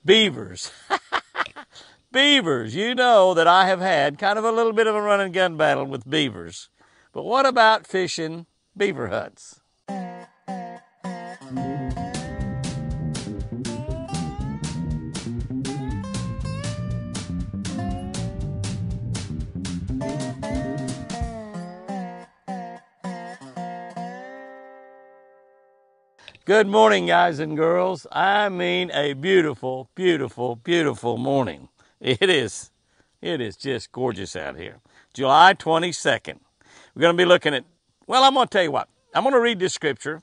Beavers. Beavers. You know that I have had kind of a little bit of a run and gun battle with beavers. But what about fishing beaver huts? Good morning, guys and girls. I mean a beautiful, beautiful, beautiful morning. It is just gorgeous out here. July 22nd. We're going to be looking at, well, I'm going to tell you what. I'm going to read this scripture,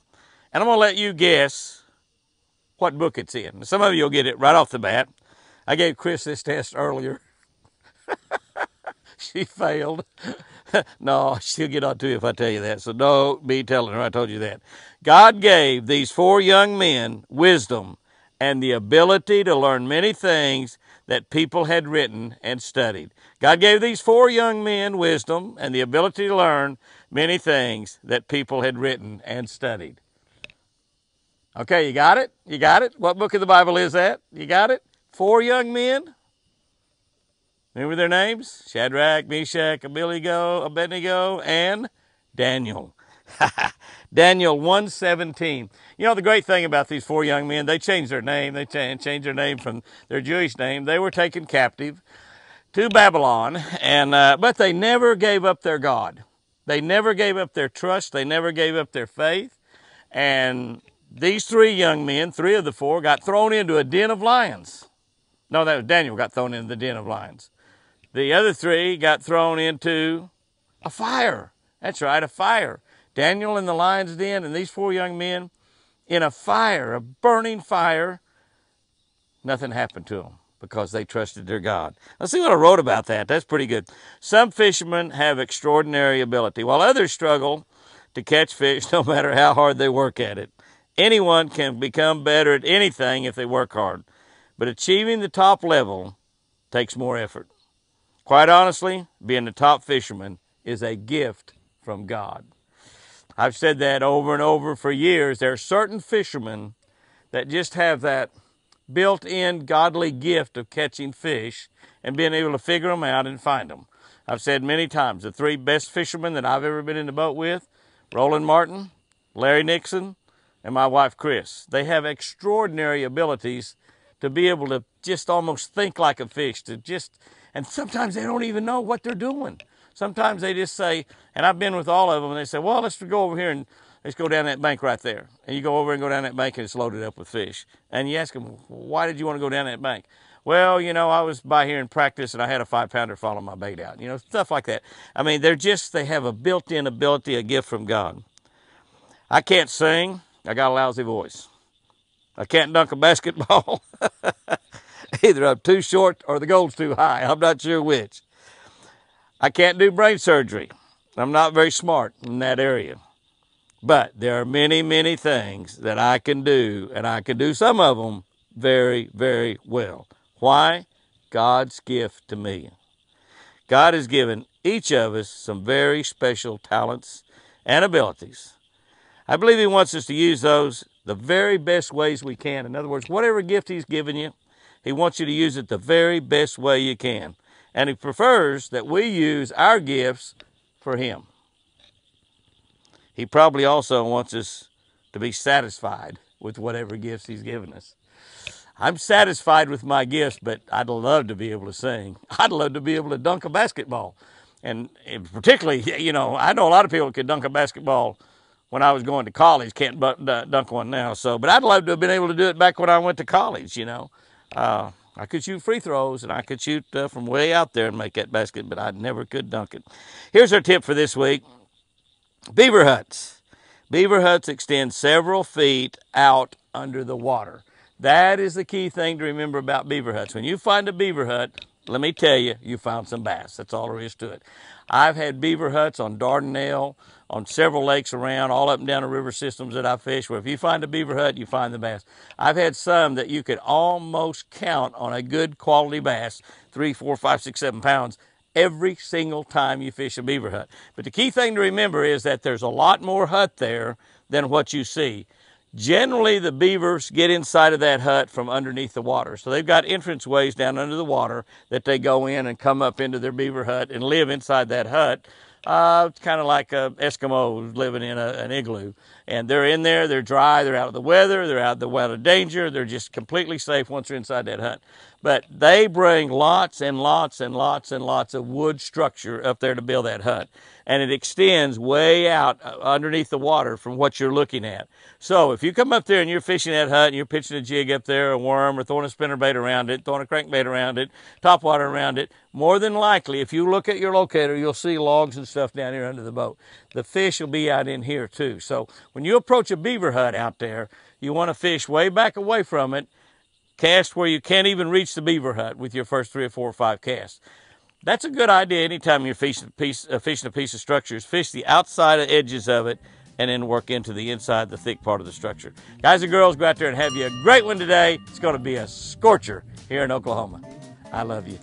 and I'm going to let you guess what book it's in. Some of you will get it right off the bat. I gave Chris this test earlier. She failed. No, she'll get on to you if I tell you that. So don't be telling her I told you that. God gave these four young men wisdom and the ability to learn many things that people had written and studied. God gave these four young men wisdom and the ability to learn many things that people had written and studied. Okay, you got it? You got it? What book of the Bible is that? You got it? Four young men? Remember their names? Shadrach, Meshach, Abednego, and Daniel. Daniel 1:17. You know the great thing about these four young men, they changed their name. They changed their name from their Jewish name. They were taken captive to Babylon, and but they never gave up their God. They never gave up their trust. They never gave up their faith. And these three young men, three of the four, got thrown into a den of lions. No, that was Daniel got thrown into the den of lions. The other three got thrown into a fire. That's right, a fire. Daniel in the lion's den and these four young men in a fire, a burning fire. Nothing happened to them because they trusted their God. Let's see what I wrote about that. That's pretty good. Some fishermen have extraordinary ability, while others struggle to catch fish no matter how hard they work at it. Anyone can become better at anything if they work hard, but achieving the top level takes more effort. Quite honestly, being a top fisherman is a gift from God. I've said that over and over for years. There are certain fishermen that just have that built-in godly gift of catching fish and being able to figure them out and find them. I've said many times, the three best fishermen that I've ever been in the boat with, Roland Martin, Larry Nixon, and my wife Chris. They have extraordinary abilities to be able to just almost think like a fish, and sometimes they don't even know what they're doing. Sometimes they just say, and I've been with all of them, and they say, well, let's go over here and let's go down that bank right there. And you go over and go down that bank and it's loaded up with fish. And you ask them, why did you want to go down that bank? Well, you know, I was by here in practice and I had a 5-pounder follow my bait out. You know, stuff like that. I mean, they have a built-in ability, a gift from God. I can't sing. I got a lousy voice. I can't dunk a basketball. Either I'm too short or the goal's too high. I'm not sure which. I can't do brain surgery. I'm not very smart in that area. But there are many, many things that I can do, and I can do some of them very, very well. Why? God's gift to me. God has given each of us some very special talents and abilities. I believe He wants us to use those the very best ways we can. In other words, whatever gift He's given you, He wants you to use it the very best way you can. And He prefers that we use our gifts for Him. He probably also wants us to be satisfied with whatever gifts He's given us. I'm satisfied with my gifts, but I'd love to be able to sing. I'd love to be able to dunk a basketball. And particularly, you know, I know a lot of people could dunk a basketball when I was going to college. Can't dunk one now. But I'd love to have been able to do it back when I went to college, you know. I could shoot free throws, and I could shoot from way out there and make that basket, but I never could dunk it. Here's our tip for this week. Beaver huts. Beaver huts extend several feet out under the water. That is the key thing to remember about beaver huts. When you find a beaver hut, let me tell you, you found some bass. That's all there is to it. I've had beaver huts on Dardanelle, on several lakes around, all up and down the river systems that I fish, where if you find a beaver hut, you find the bass. I've had some that you could almost count on a good quality bass, 3, 4, 5, 6, 7 pounds, every single time you fish a beaver hut. But the key thing to remember is that there's a lot more hut there than what you see. Generally, the beavers get inside of that hut from underneath the water. So they've got entrance ways down under the water that they go in and come up into their beaver hut and live inside that hut. It's kind of like Eskimos living in an igloo. And they're in there, they're dry, they're out of the weather, they're out of danger, they're just completely safe once they're inside that hut. But they bring lots and lots and lots and lots of wood structure up there to build that hut. And it extends way out underneath the water from what you're looking at. So if you come up there and you're fishing that hut and you're pitching a jig up there, a worm, or throwing a spinnerbait around it, throwing a crankbait around it, topwater around it, more than likely, if you look at your locator, you'll see logs and stuff down here under the boat. The fish will be out in here too. So when you approach a beaver hut out there, you want to fish way back away from it, cast where you can't even reach the beaver hut with your first 3 or 4 or 5 casts. That's a good idea anytime you're fishing a piece of structure, is fish the outside edges of it and then work into the inside, the thick part of the structure. Guys and girls, go out there and have you a great one today. It's going to be a scorcher here in Oklahoma. I love you.